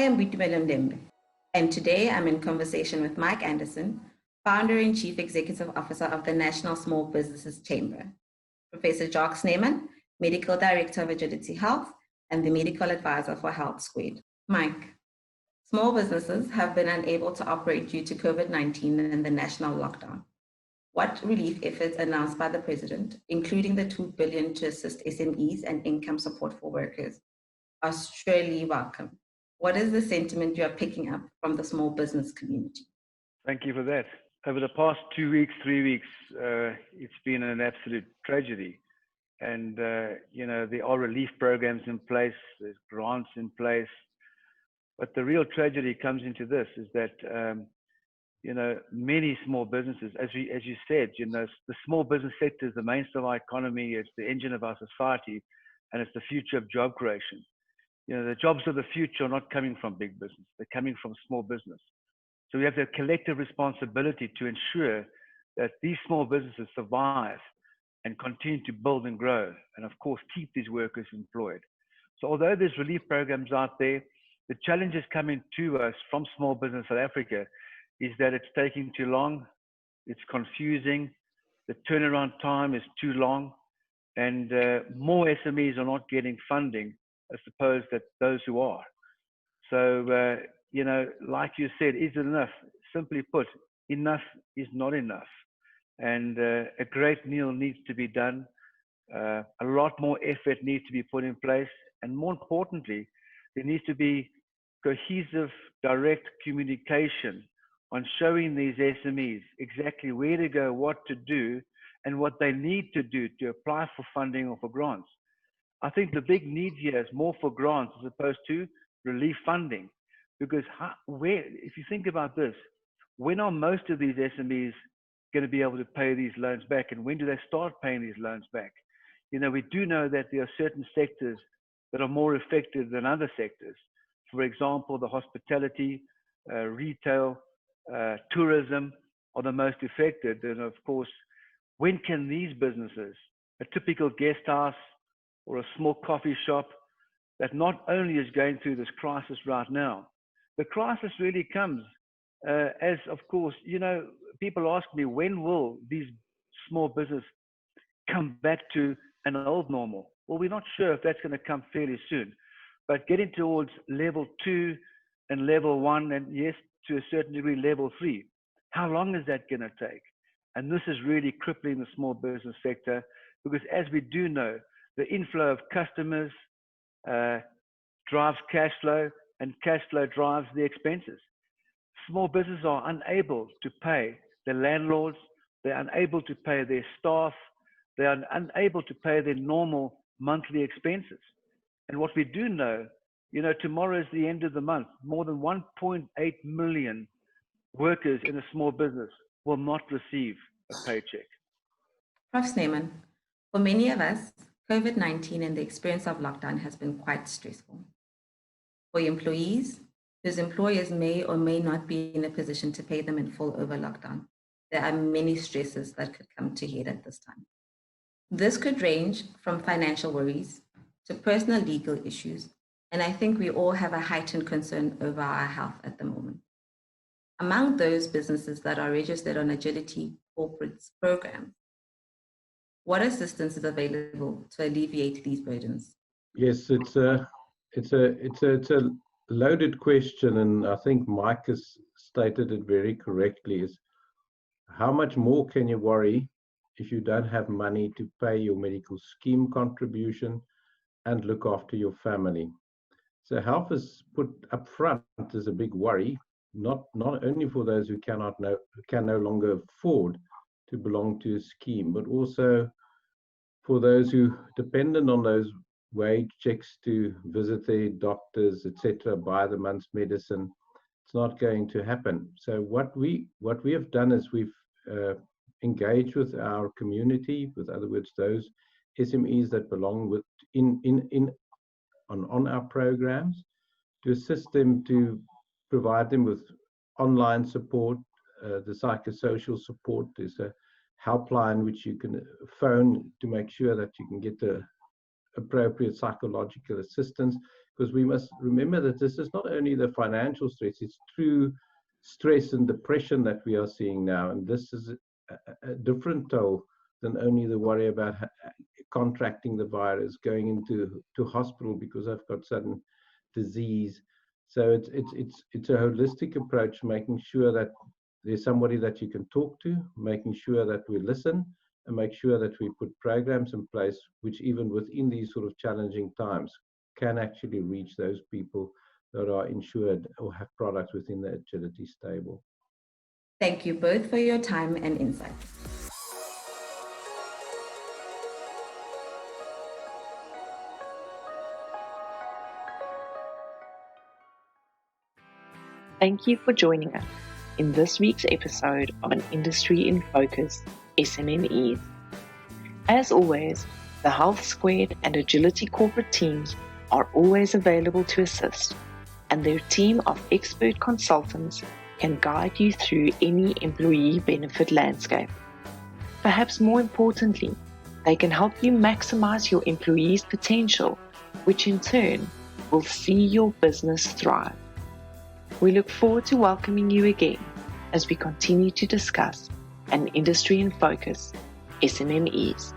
am Butumelo Ndembe, and today I'm in conversation with Mike Anderson, founder and chief executive officer of the National Small Businesses Chamber, Professor Jacques Snyman, medical director of Agility Health and the medical advisor for Health Squared. Mike, small businesses have been unable to operate due to COVID-19 and the national lockdown. What relief efforts announced by the president, including the $2 billion to assist SMEs and income support for workers, are surely welcome? What is the sentiment you are picking up from the small business community? Thank you for that. Over the past 2 weeks, 3 weeks, it's been an absolute tragedy. And, there are relief programs in place, there's grants in place. But the real tragedy comes into this is that, many small businesses, as you said, the small business sector is the mainstay of our economy, it's the engine of our society, and it's the future of job creation. The jobs of the future are not coming from big business, they're coming from small business. So we have the collective responsibility to ensure that these small businesses survive and continue to build and grow, and of course, keep these workers employed. So although there's relief programs out there, the challenges coming to us from Small Business South Africa is that it's taking too long, it's confusing, the turnaround time is too long, and more SMEs are not getting funding as opposed to those who are. So, like you said, is it enough? Simply put, enough is not enough. And a great deal needs to be done. A lot more effort needs to be put in place. And more importantly, there needs to be cohesive, direct communication on showing these SMEs exactly where to go, what to do, and what they need to do to apply for funding or for grants. I think the big need here is more for grants as opposed to relief funding. Because if you think about this, when are most of these SMEs going to be able to pay these loans back, and when do they start paying these loans back? We do know that there are certain sectors that are more affected than other sectors. For example, the hospitality, retail, tourism are the most affected. And of course, when can these businesses, a typical guest house or a small coffee shop that not only is going through this crisis right now, the crisis really comes as, of course, people ask me, when will these small businesses come back to an old normal? Well, we're not sure if that's going to come fairly soon, but getting towards level 2 and level 1, and yes, to a certain degree, level 3, how long is that going to take? And this is really crippling the small business sector, because as we do know, the inflow of customers drives cash flow, and cash flow drives the expenses. Small businesses are unable to pay their landlords, they're unable to pay their staff, they are unable to pay their normal monthly expenses. And what we do know, tomorrow is the end of the month. More than 1.8 million workers in a small business will not receive a paycheck. Prof. Snyman, for many of us, COVID-19 and the experience of lockdown has been quite stressful. For employees, whose employers may or may not be in a position to pay them in full over lockdown, there are many stresses that could come to head at this time. This could range from financial worries to personal legal issues, and I think we all have a heightened concern over our health at the moment. Among those businesses that are registered on Agility Corporate's program, what assistance is available to alleviate these burdens? Yes, it's a loaded question, and I think Mike has stated it very correctly. Is how much more can you worry if you don't have money to pay your medical scheme contribution and look after your family? So health is put up front as a big worry, not only for those who can no longer afford to belong to a scheme, but also for those who dependent on those wage checks to visit their doctors, etc., buy the month's medicine. It's not going to happen. So what we have done is we've engaged with our community, with other words, those SMEs that belong on our programs, to assist them, to provide them with online support, the psychosocial support. There's a helpline which you can phone to make sure that you can get the appropriate psychological assistance, because we must remember that this is not only the financial stress, it's true stress and depression that we are seeing now. And this is a different toll than only the worry about contracting the virus, going into hospital because I've got sudden disease. So it's a holistic approach, making sure that there's somebody that you can talk to, making sure that we listen, and make sure that we put programs in place which, even within these sort of challenging times, can actually reach those people that are insured or have products within the agility stable. Thank you both for your time and insight. Thank you for joining us in this week's episode of An Industry in Focus, SMMEs. As always, the Health Squared and Agility corporate teams are always available to assist, and their team of expert consultants can guide you through any employee benefit landscape. Perhaps more importantly, they can help you maximize your employees' potential, which in turn will see your business thrive. We look forward to welcoming you again as we continue to discuss An Industry in Focus, SMMEs.